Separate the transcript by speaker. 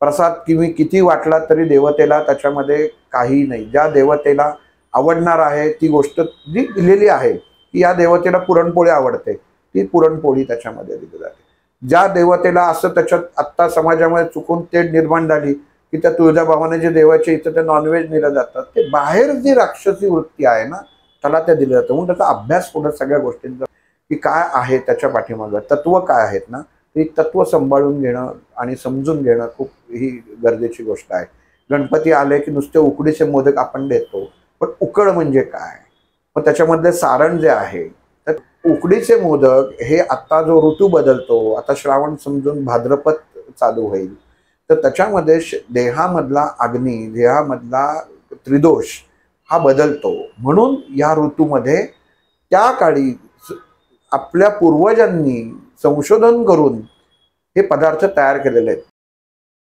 Speaker 1: प्रसाद किती वाटला तरी देवतेला त्याच्यामध्ये काही नाही. ज्या देवतेला आवडणार आहे ती गोष्ट जी दिलेली आहे की या देवतेला पुरणपोळी आवडते, ती पुरणपोळी त्याच्यामध्ये दिली जाते. ज्या देवतेला असं त्याच्यात आत्ता समाजामध्ये चुकून तेढ निर्माण झाली की त्या तुळजाभवानी जे देवाचे इथं ते नॉनव्हेज दिलं जातं, ते बाहेर जी राक्षसी वृत्ती आहे ना त्याला ते दिलं जातं. म्हणून त्याचा अभ्यास होणं सगळ्या गोष्टींचा की काय आहे त्याच्या पाठीमागं तत्व काय आहेत ना, ती तत्व सांभाळून घेणं आणि समजून घेणं खूप ही गरजेची गोष्ट आहे. गणपती आले की नुसते उकडीचे मोदक आपण देतो, पण उकड म्हणजे काय, मग त्याच्यामधले सारण जे आहे तर उकडीचे मोदक हे आता जो ऋतू बदलतो, आता श्रावण समजून भाद्रपद चालू होईल, तर त्याच्यामध्ये देहामधला अग्नी, देहामधला त्रिदोष हा बदलतो. म्हणून या ऋतूमध्ये त्या काळी आपल्या पूर्वजांनी संशोधन करून हे पदार्थ तयार केलेले आहेत.